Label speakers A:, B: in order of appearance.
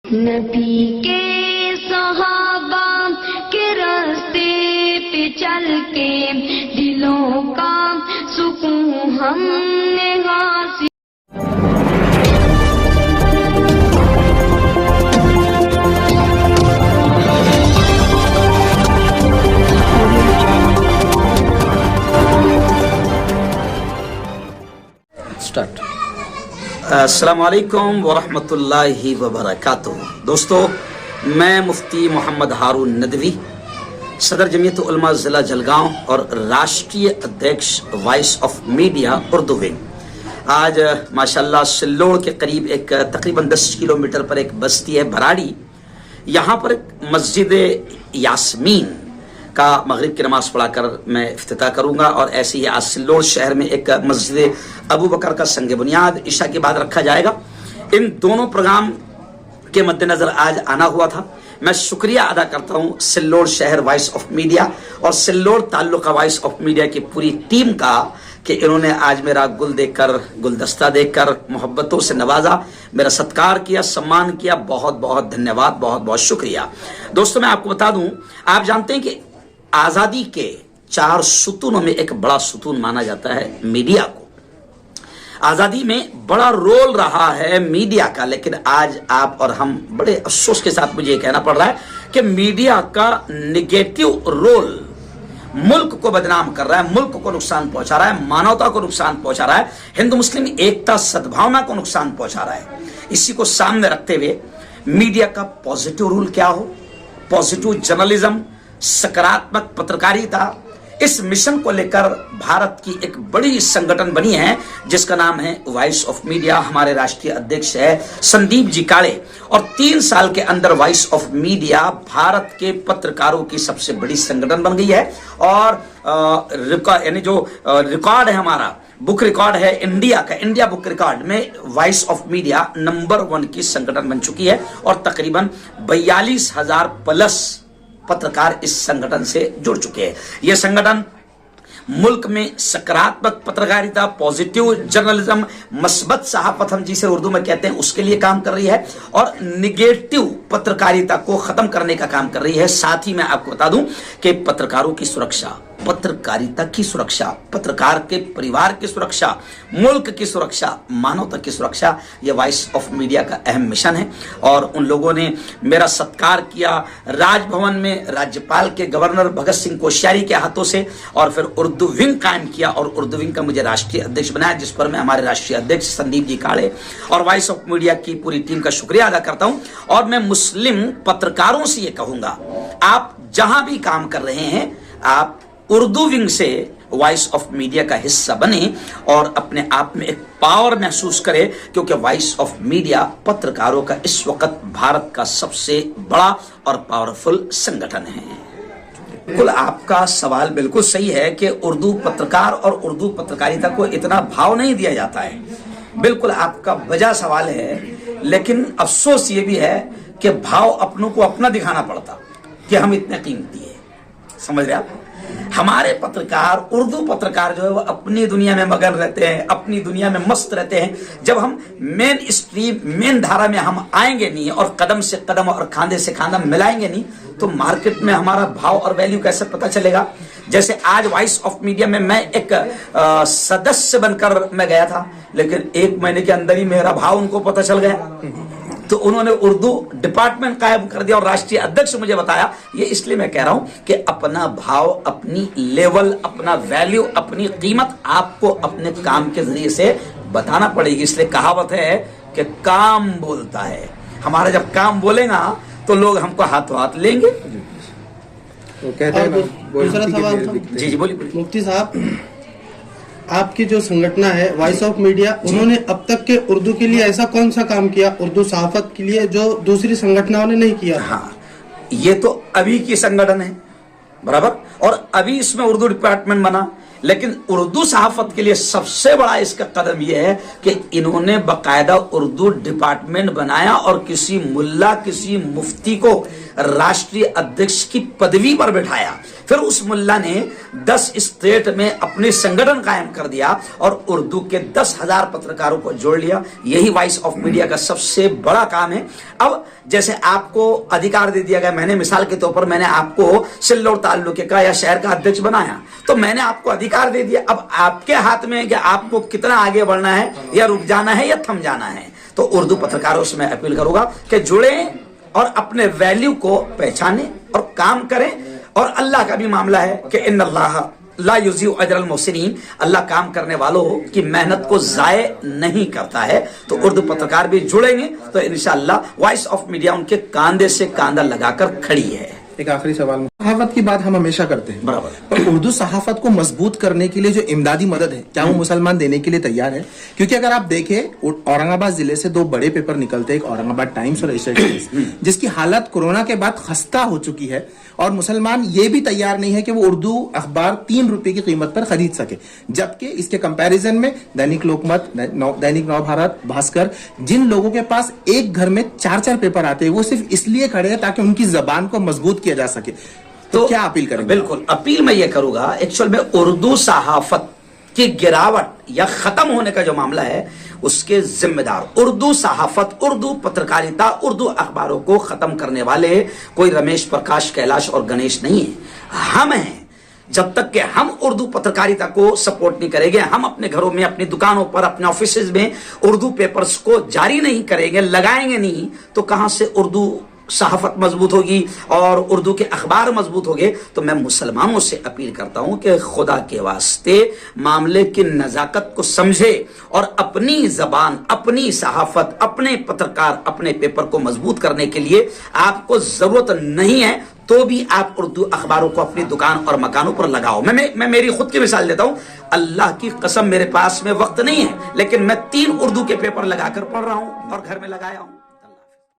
A: نبی کے صحابہ کے راستے پہ چل کے دلوں کا سکون ہم نے حاصل.
B: السلام علیکم ورحمۃ اللہ وبرکاتہ. دوستو، میں مفتی محمد ہارون ندوی، صدر جمعیت علماء ضلع جلگاؤں اور راشٹریہ ادھیکش voice of media Urdu wing. آج ماشاءاللہ سلوڑ کے قریب ایک تقریباً 10 کلومیٹر پر ایک بستی ہے بھراڑی. یہاں پر ایک مسجد یاسمین کا مغرب کی نماز پڑھا کر میں افتتاح کروں گا، اور ایسے ہی آج سلوڑ شہر میں ایک مسجد ابو بکر کا سنگ بنیاد عشاء کے بعد رکھا جائے گا. ان دونوں پروگرام کے مد نظر آج آنا ہوا تھا. میں شکریہ ادا کرتا ہوں سلوڑ شہر وائس آف میڈیا اور سلوڑ تعلقہ وائس آف میڈیا کی پوری ٹیم کا کہ انہوں نے آج میرا گل دے کر، گلدستہ دے کر محبتوں سے نوازا، میرا ستکار کیا، سمان کیا. بہت بہت دھنیہ واد، بہت بہت شکریہ. دوستوں، میں آپ کو بتا دوں، آپ جانتے ہیں کہ آزادی کے 4 ستونوں میں ایک بڑا ستون مانا جاتا ہے میڈیا کو. آزادی میں بڑا رول رہا ہے میڈیا کا، لیکن آج آپ اور ہم بڑے افسوس کے ساتھ مجھے یہ کہنا پڑ رہا ہے کہ میڈیا کا نگیٹو رول ملک کو بدنام کر رہا ہے، ملک کو نقصان پہنچا رہا ہے، مانوتا کو نقصان پہنچا رہا ہے، ہندو مسلم ایکتا سدبھاونا کو نقصان پہنچا رہا ہے. اسی کو سامنے رکھتے ہوئے میڈیا کا پازیٹو رول کیا ہو، پازیٹو جرنلزم، سکاراتمک پترکاریتا، اس مشن کو لے کر بھارت کی ایک بڑی سنگٹن بنی ہے جس کا نام ہے وائس آف میڈیا. ہمارے راشٹریہ ادھیکش ہے سندیپ جی کاڑے، اور 3 سال کے اندر وائس آف میڈیا بھارت کے پترکاروں کی سب سے بڑی سنگٹن بن گئی ہے. اور یعنی جو ریکارڈ ہے ہمارا بک ریکارڈ ہے انڈیا کا، انڈیا بک ریکارڈ میں وائس آف میڈیا نمبر 1 کی سنگٹن بن چکی ہے، اور تقریباً 42,000 پلس پترکار اس سنگٹن سے جڑ چکے ہیں. یہ سنگٹن ملک میں سکاراتمک پترکاریتا، پازیٹیو جرنلزم، مثبت صحافت ہم جسے اردو میں کہتے ہیں اس کے لیے کام کر رہی ہے، اور نگیٹو پترکاریتا کو ختم کرنے کا کام کر رہی ہے. ساتھ ہی میں آپ کو بتا دوں کہ پترکاروں کی سرکشا، پترکاریتا کی سرکشا، پترکار کے پریوار کی سرکشا، ملک کی سرکشا، مانوتا کی سرکشا، یہ وائس آف میڈیا کا اہم مشن ہے. اور ان لوگوں نے میرا ستکار کیا راج بھون میں راجپال کے گورنر بھگت سنگھ کوشیاری کے ہاتھوں سے، اور پھر اردو ونگ قائم کیا، اور اردو ونگ کا مجھے راشٹریہ ادھیکش بنایا، جس پر میں ہمارے راشٹریہ ادھیکش سندیپ جی کاڑے اور وائس آف میڈیا کی پوری ٹیم کا شکریہ ادا کرتا ہوں. اور میں مسلم پترکاروں سے یہ کہوں گا، آپ جہاں بھی کام کر رہے ہیں، آپ اردو ونگ سے وائس آف میڈیا کا حصہ بنے اور اپنے آپ میں ایک پاور محسوس کرے، کیونکہ وائس آف میڈیا پترکاروں کا اس وقت بھارت کا سب سے بڑا اور پاورفل سنگٹن ہے. بالکل آپ کا سوال بالکل صحیح ہے کہ اردو پترکار اور اردو پترکاریتا کو اتنا بھاؤ نہیں دیا جاتا ہے. بالکل آپ کا بجا سوال ہے، لیکن افسوس یہ بھی ہے کہ بھاؤ اپنوں کو اپنا دکھانا پڑتا کہ ہم اتنے قیمتی ہیں. سمجھ رہے آپ؟ ہمارے پترکار، اردو پترکار جو ہے وہ اپنی دنیا میں مگن رہتے ہیں، اپنی دنیا میں مست رہتے ہیں. جب ہم مین اسٹریم، مین دھارا میں ہم آئیں گے نہیں، اور قدم سے قدم اور کھاندے سے کھاندہ ملائیں گے نہیں، تو مارکیٹ میں ہمارا بھاؤ اور ویلیو کیسے پتہ چلے گا؟ جیسے آج وائس آف میڈیا میں ایک سدسیہ بن کر میں گیا تھا، لیکن 1 مہینے کے اندر ہی میرا بھاؤ ان کو پتہ چل گیا، تو انہوں نے اردو ڈپارٹمنٹ قائم کر دیا، اور راشٹریہ ادھیکش مجھے بتایا. یہ اس لیے میں کہہ رہا ہوں کہ اپنا بھاؤ، اپنی لیول، اپنا ویلیو، اپنی قیمت آپ کو اپنے کام کے ذریعے سے بتانا پڑے گی. اس لیے کہاوت ہے کہ کام بولتا ہے. ہمارا جب کام بولے گا تو لوگ ہم کو ہاتھوں ہاتھ لیں گے.
C: دوسرا سوال،
B: جی بولیے.
C: مفتی صاحب، آپ کی جو سنگٹنا ہے وائس آف میڈیا، انہوں نے اب تک کے اردو کے لیے ایسا کون سا کام کیا اردو صحافت کے لیے جو دوسری سنگٹنوں نے نہیں کیا؟
B: ہاں، یہ تو ابھی کی سنگٹن ہے برابر، اور ابھی اس میں اردو ڈپارٹمنٹ بنا، لیکن اردو صحافت کے لیے سب سے بڑا اس کا قدم یہ ہے کہ انہوں نے باقاعدہ اردو ڈپارٹمنٹ بنایا اور کسی ملا کسی مفتی کو راشٹریہ ادھیکش کی پدوی پر بٹھایا. پھر اس ملا نے 10 اسٹیٹ میں اپنی سنگٹھن قائم کر دیا اور اردو کے 10,000 پترکاروں کو جوڑ لیا. یہی وائس آف میڈیا کا سب سے بڑا کام ہے. اب جیسے آپ کو ادھیکار دے دیا گیا, میں نے مثال کے طور پر میں نے آپ کو سلور تعلقے کا یا شہر کا ادھیکش بنایا, تو میں نے آپ کو ادھیکار دے دیا. اب آپ کے ہاتھ میں ہے کہ آپ کو کتنا آگے بڑھنا ہے, یا رک جانا ہے یا تھم جانا ہے. تو اردو پترکاروں سے میں اپیل کروں گا کہ جڑیں اور اپنے ویلیو کو پہچانیں اور کام کریں. اور اللہ کا بھی معاملہ ہے کہ ان اللہ لا یضیع اجر المحسنین, اللہ کام کرنے والوں کی محنت کو ضائع نہیں کرتا ہے. تو اردو پترکار بھی جڑیں گے تو انشاءاللہ وائس آف میڈیا ان کے کاندھے سے کاندھا لگا کر کھڑی ہے.
D: ایک آخری سوال, صحافت کی بات ہم ہمیشہ کرتے ہیں
B: برابر,
D: پر اردو صحافت کو مضبوط کرنے کے لیے جو امدادی مدد ہے کیا وہ مسلمان دینے کے لیے تیار ہے؟ کیونکہ اگر آپ دیکھیں اورنگ آباد ضلع سے 2 بڑے پیپر نکلتے ہیں, ایک اورنگ آباد ٹائمز اور ایشیا ٹائمز, جس کی حالت کورونا کے بعد خستہ ہو چکی ہے, اور مسلمان یہ بھی تیار نہیں ہے کہ وہ اردو اخبار 3 روپے کی قیمت پر خرید سکے, جبکہ اس کے کمپیریزن میں دینک لوکمت, دینک نو بھارت, بھاسکر, جن لوگوں کے پاس ایک گھر میں 4 پیپر آتے ہیں وہ صرف اس لیے کھڑے ہیں تاکہ ان کی زبان کو مضبوط کیا جا سکے. تو کیا اپیل کریں گے؟
B: بالکل اپیل میں یہ کروں گا, ایکچوئل میں اردو صحافت کی گراوٹ یا ختم ہونے کا جو معاملہ ہے اس کے ذمہ دار اردو صحافت, اردو پترکاریتا, اردو اخباروں کو ختم کرنے والے کوئی رمیش پرکاش, کیلاش اور گنیش نہیں ہیں, ہم ہیں. جب تک کہ ہم اردو پترکاریتا کو سپورٹ نہیں کریں گے, ہم اپنے گھروں میں, اپنی دکانوں پر, اپنے آفیسز میں اردو پیپرز کو جاری نہیں کریں گے, لگائیں گے نہیں, تو کہاں سے اردو صحافت مضبوط ہوگی اور اردو کے اخبار مضبوط ہوگے. تو میں مسلمانوں سے اپیل کرتا ہوں کہ خدا کے واسطے معاملے کی نزاکت کو سمجھے اور اپنی زبان, اپنی صحافت, اپنے پترکار, اپنے پیپر کو مضبوط کرنے کے لیے آپ کو ضرورت نہیں ہے تو بھی آپ اردو اخباروں کو اپنی دکان اور مکانوں پر لگاؤ. میں میری خود کی مثال دیتا ہوں, اللہ کی قسم میرے پاس میں وقت نہیں ہے, لیکن میں 3 اردو کے پیپر لگا کر پڑھ رہا ہوں اور گھر میں لگایا ہوں.